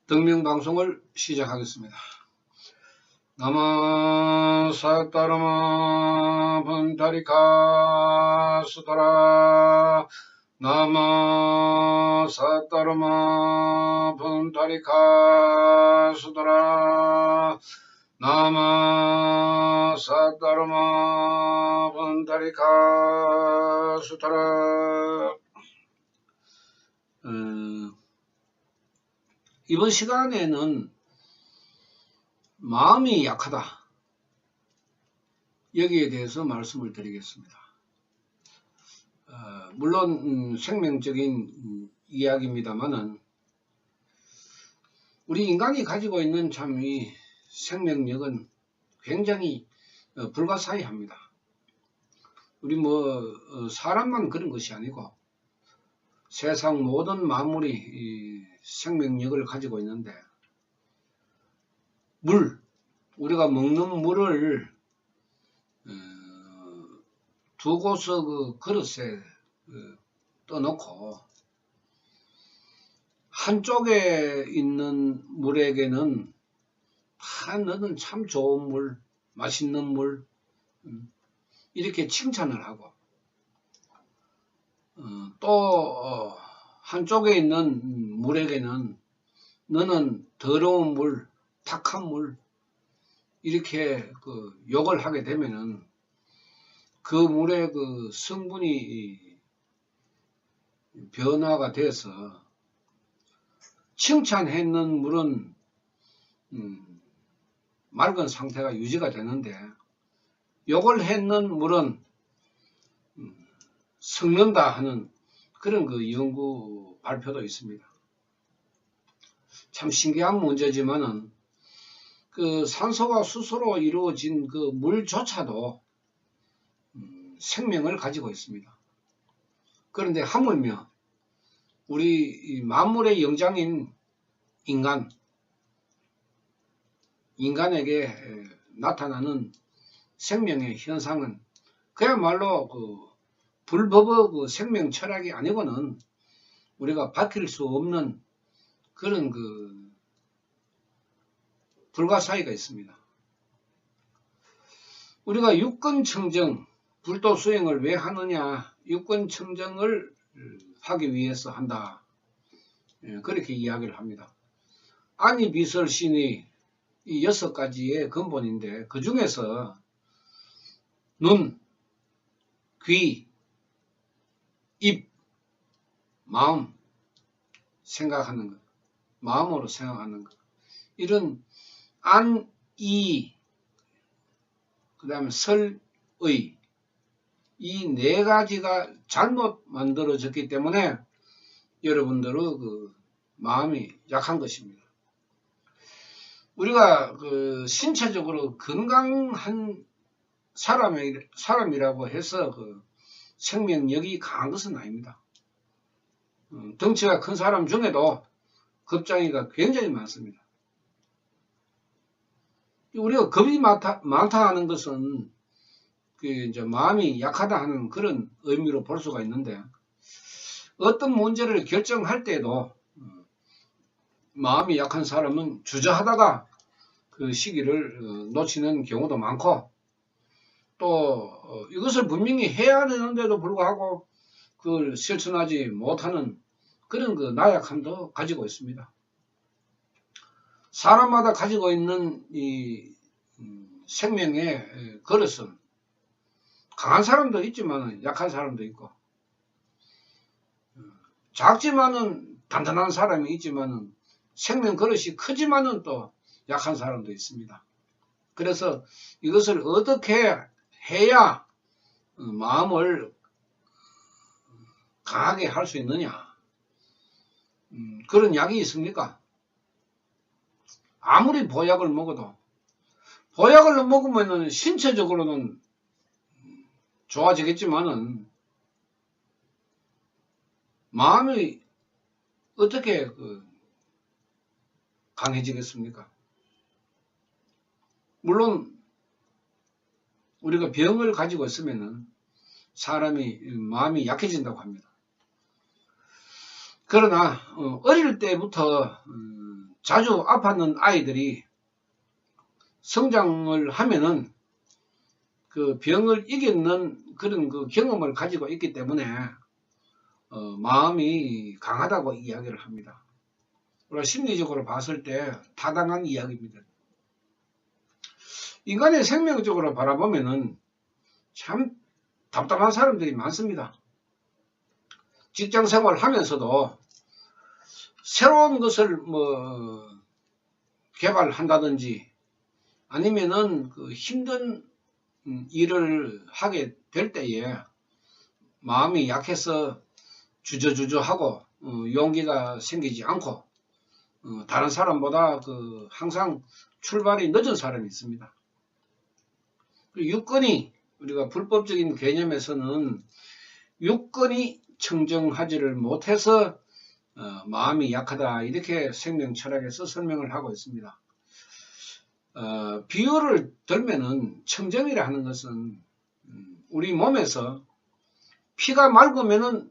등명방송을 시작하겠습니다. 나마 사따르마 분타리카 수다라 나마 사따르마 분타리카 수다라 나마 사따르마 분타리카 수다라. 이번 시간에는 마음이 약하다, 여기에 대해서 말씀을 드리겠습니다. 물론 생명적인 이야기입니다만은 우리 인간이 가지고 있는 참 이 생명력은 굉장히 불가사의합니다. 우리 사람만 그런 것이 아니고 세상 모든 만물이 이 생명력을 가지고 있는데, 우리가 먹는 물을 두고서 그 그릇에 떠놓고 한쪽에 있는 물에게는 너는 참 좋은 물, 맛있는 물, 이렇게 칭찬을 하고, 또 한쪽에 있는 물에게는 너는 더러운 물, 탁한 물, 이렇게 욕을 하게 되면은 그 물의 그 성분이 변화가 돼서 칭찬했는 물은 맑은 상태가 유지가 되는데, 욕을 했는 물은 썩는다 하는 그런 연구 발표도 있습니다. 참 신기한 문제지만은 산소와 수소로 이루어진 그 물조차도 생명을 가지고 있습니다. 그런데 하물며 우리 만물의 영장인 인간에게 나타나는 생명의 현상은 그야말로 불법의 생명 철학이 아니고는 우리가 밝힐 수 없는 그런 불가사의가 있습니다. 우리가 육건청정, 불도 수행을 왜 하느냐, 육건청정을 하기 위해서 한다, 그렇게 이야기를 합니다. 아니비설신이 이 6가지의 근본인데, 그 중에서 눈, 귀, 입, 마음, 생각하는 것, 마음으로 생각하는 것, 이런 안, 이, 그 다음에 설의, 이 4가지가 잘못 만들어졌기 때문에 여러분들의 마음이 약한 것입니다. 우리가 신체적으로 건강한 사람이라고 해서 생명력이 강한 것은 아닙니다. 덩치가 큰 사람 중에도 겁장이가 굉장히 많습니다. 우리가 겁이 많다 하는 것은 이제 마음이 약하다 하는 그런 의미로 볼 수가 있는데, 어떤 문제를 결정할 때에도 마음이 약한 사람은 주저하다가 그 시기를 놓치는 경우도 많고, 또 이것을 분명히 해야 되는데도 불구하고 그걸 실천하지 못하는 그런 나약함도 가지고 있습니다. 사람마다 가지고 있는 이 생명의 그릇은 강한 사람도 있지만 약한 사람도 있고, 작지만은 단단한 사람이 있지만은 생명 그릇이 크지만은 또 약한 사람도 있습니다. 그래서 이것을 어떻게 해야 마음을 강하게 할 수 있느냐, 그런 약이 있습니까? 아무리 보약을 먹어도, 보약을 먹으면 신체적으로는 좋아지겠지만은 마음이 어떻게 강해지겠습니까? 물론 우리가 병을 가지고 있으면은 사람이 마음이 약해진다고 합니다. 그러나 어릴 때부터 자주 아팠는 아이들이 성장을 하면은 그 병을 이기는 그런 그 경험을 가지고 있기 때문에 마음이 강하다고 이야기를 합니다. 우리가 심리적으로 봤을 때 타당한 이야기입니다. 인간의 생명적으로 바라보면은 참 답답한 사람들이 많습니다. 직장 생활 하면서도 새로운 것을 개발한다든지 아니면은 그 힘든 일을 하게 될 때에 마음이 약해서 주저주저하고 용기가 생기지 않고 다른 사람보다 항상 출발이 늦은 사람이 있습니다. 유권이 우리가 불법적인 개념에서는 유권이 청정하지를 못해서 마음이 약하다 이렇게 생명 철학에서 설명을 하고 있습니다. 비유를 들면은 청정이라 하는 것은 우리 몸에서 피가 맑으면은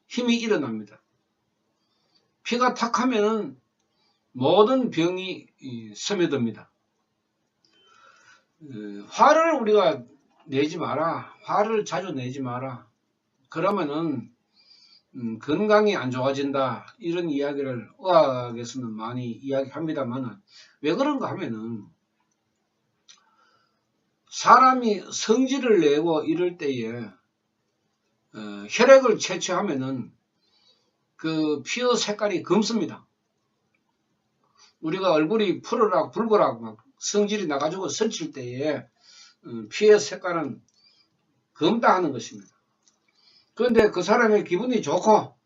힘이 일어납니다. 피가 탁하면은 모든 병이 스며듭니다. 화를 우리가 내지 마라. 화를 자주 내지 마라. 그러면은 건강이 안 좋아진다. 이런 이야기를 의학에서는 많이 이야기합니다만 왜 그런가 하면은 사람이 성질을 내고 이럴 때에 혈액을 채취하면은 그 피의 색깔이 검습니다. 우리가 얼굴이 푸르락 붉으락 막 성질이 나가지고 설칠 때에 피의 색깔은 검다 하는 것입니다. 그런데 그 사람의 기분이 좋고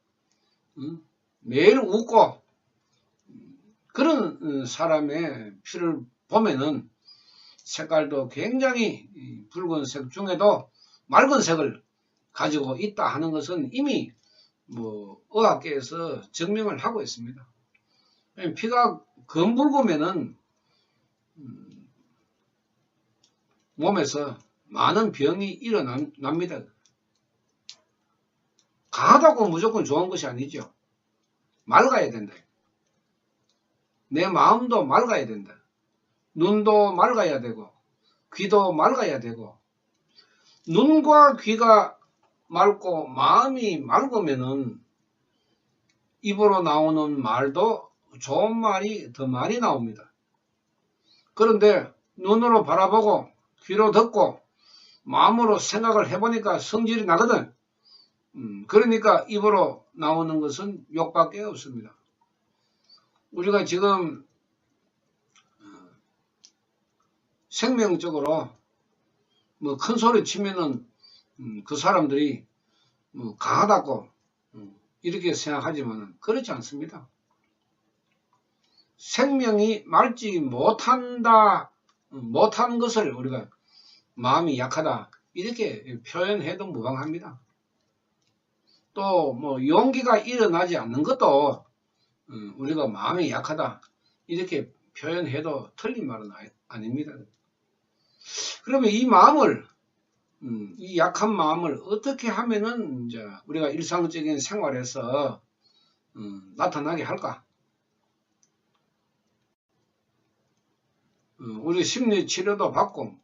매일 웃고 그런 사람의 피를 보면은 색깔도 굉장히 붉은색 중에도 맑은 색을 가지고 있다 하는 것은 이미 의학계에서 증명을 하고 있습니다. 피가 검붉으면은 몸에서 많은 병이 일어납니다. 강하다고 무조건 좋은 것이 아니죠. 맑아야 된다. 내 마음도 맑아야 된다. 눈도 맑아야 되고 귀도 맑아야 되고 눈과 귀가 맑고 마음이 맑으면은 입으로 나오는 말도 좋은 말이 더 많이 나옵니다. 그런데 눈으로 바라보고 귀로 듣고 마음으로 생각을 해보니까 성질이 나거든. 그러니까 입으로 나오는 것은 욕밖에 없습니다. 우리가 지금 생명적으로 큰 소리 치면은 그 사람들이 강하다고 이렇게 생각하지만 그렇지 않습니다. 생명이 맑지 못한 것을 우리가 마음이 약하다 이렇게 표현해도 무방합니다. 또 용기가 일어나지 않는 것도 우리가 마음이 약하다 이렇게 표현해도 틀린 말은 아닙니다. 그러면 이 마음을 이 약한 마음을 어떻게 하면은 이제 우리가 일상적인 생활에서 나타나게 할까? 우리 심리 치료도 받고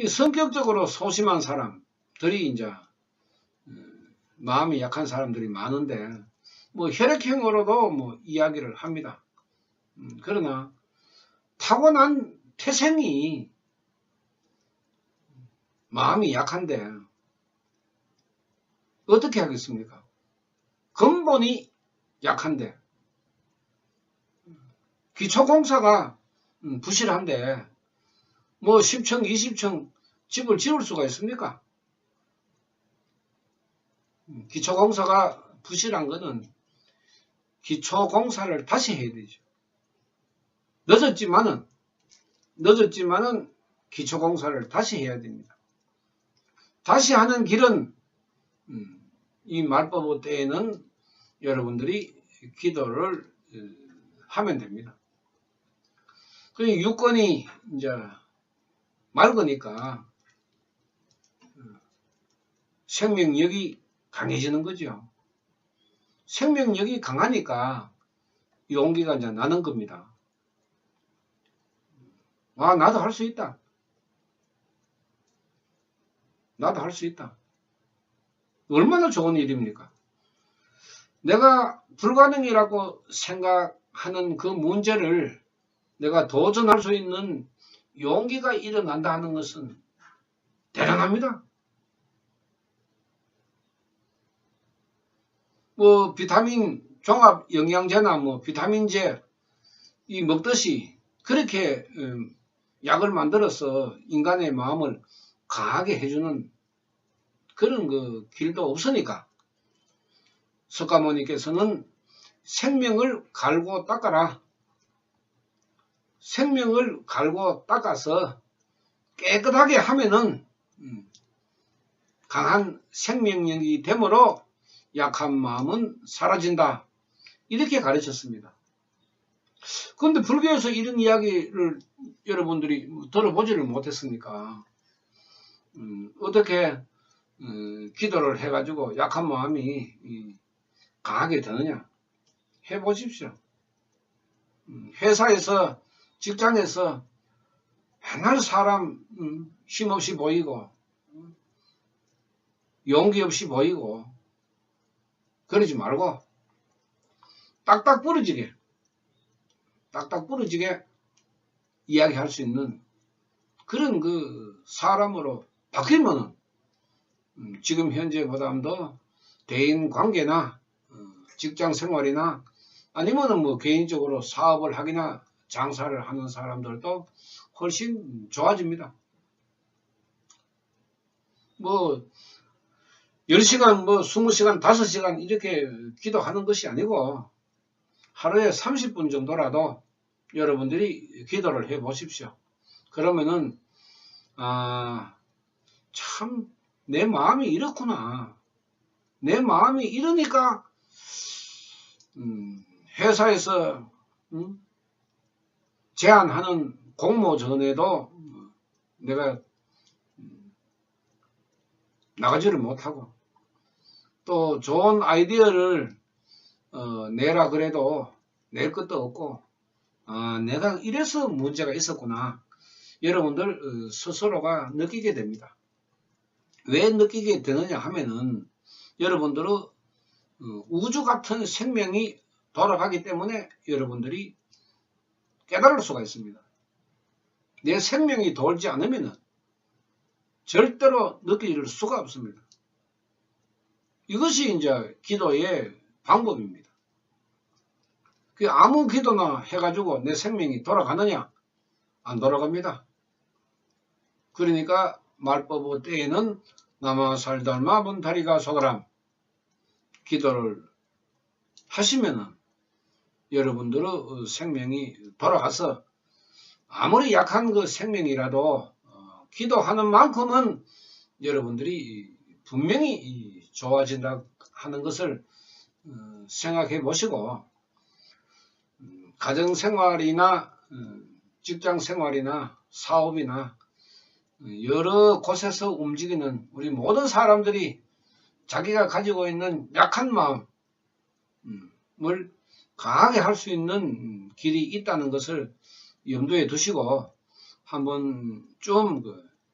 성격적으로 소심한 사람들이 이제 마음이 약한 사람들이 많은데 혈액형으로도 이야기를 합니다. 그러나 타고난 태생이 마음이 약한데 어떻게 하겠습니까? 근본이 약한데 기초공사가 부실한데 10층 20층 집을 지을 수가 있습니까? 기초공사가 부실한 것은 기초공사를 다시 해야 되죠. 늦었지만은 기초공사를 다시 해야 됩니다. 다시 하는 길은 이 말법의 때에는 여러분들이 기도를 하면 됩니다. 그 유권이 이제 맑으니까 생명력이 강해지는 거죠. 생명력이 강하니까 용기가 이제 나는 겁니다. 아, 나도 할 수 있다. 나도 할 수 있다. 얼마나 좋은 일입니까? 내가 불가능이라고 생각하는 그 문제를 내가 도전할 수 있는 용기가 일어난다 하는 것은 대단합니다. 뭐 비타민 종합 영양제나 뭐 비타민제 이 먹듯이 그렇게 약을 만들어서 인간의 마음을 강하게 해주는 그런 그 길도 없으니까 석가모니께서는 생명을 갈고 닦아라. 생명을 갈고 닦아서 깨끗하게 하면은 강한 생명력이 되므로 약한 마음은 사라진다. 이렇게 가르쳤습니다. 그런데 불교에서 이런 이야기를 여러분들이 들어보지를 못했으니까 어떻게 기도를 해가지고 약한 마음이 강하게 되느냐. 해보십시오. 회사에서 직장에서 맨날 사람 힘없이 보이고 용기 없이 보이고 그러지 말고 딱딱 부러지게 이야기할 수 있는 그런 그 사람으로 바뀌면은 지금 현재보다도 대인 관계나 직장 생활이나 아니면은 뭐 개인적으로 사업을 하기나 장사를 하는 사람들도 훨씬 좋아집니다. 뭐 10시간 뭐 20시간 5시간 이렇게 기도하는 것이 아니고 하루에 30분 정도라도 여러분들이 기도를 해 보십시오. 그러면은 참 내 마음이 이렇구나. 내 마음이 이러니까 회사에서 제안하는 공모전에도 내가 나가지를 못하고 또 좋은 아이디어를 내라 그래도 낼 것도 없고 내가 이래서 문제가 있었구나. 여러분들 스스로가 느끼게 됩니다. 왜 느끼게 되느냐 하면은 여러분들은 우주 같은 생명이 돌아가기 때문에 여러분들이 깨달을 수가 있습니다. 내 생명이 돌지 않으면은 절대로 느낄 수가 없습니다. 이것이 이제 기도의 방법입니다. 아무 기도나 해가지고 내 생명이 돌아가느냐? 안 돌아갑니다. 그러니까 말법의 때에는 나마 살달마 분다리가 소가람 기도를 하시면은 여러분들의 생명이 돌아가서 아무리 약한 그 생명이라도 기도하는 만큼은 여러분들이 분명히 좋아진다 하는 것을 생각해 보시고 가정생활이나 직장생활이나 사업이나 여러 곳에서 움직이는 우리 모든 사람들이 자기가 가지고 있는 약한 마음을 강하게 할 수 있는 길이 있다는 것을 염두에 두시고 한번 좀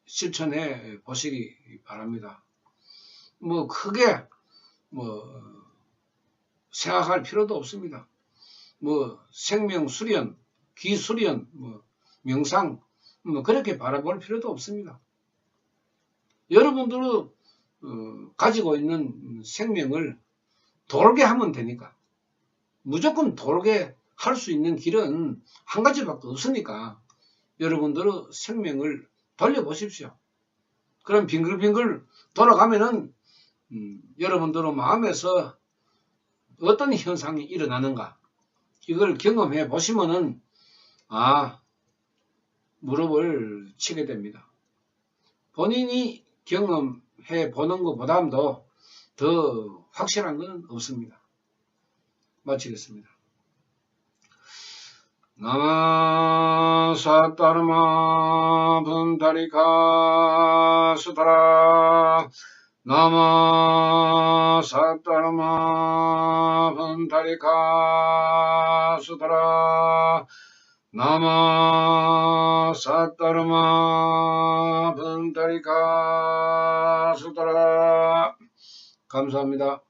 실천해 보시기 바랍니다. 뭐 크게 생각할 필요도 없습니다. 생명 수련, 기 수련, 명상 그렇게 바라볼 필요도 없습니다. 여러분들은 가지고 있는 생명을 돌게 하면 되니까 무조건 돌게 할 수 있는 길은 한 가지밖에 없으니까 여러분들은 생명을 돌려보십시오. 그럼 빙글빙글 돌아가면은 여러분들의 마음에서 어떤 현상이 일어나는가 이걸 경험해 보시면은 무릎을 치게 됩니다. 본인이 경험해 보는 것보다도 더 확실한 건 없습니다. 마치겠습니다. 나마 사타르마 분다리카 수타라 나마 사타르마 판타리카 수다라 나마 사타르마 판타리카 수다라 감사합니다.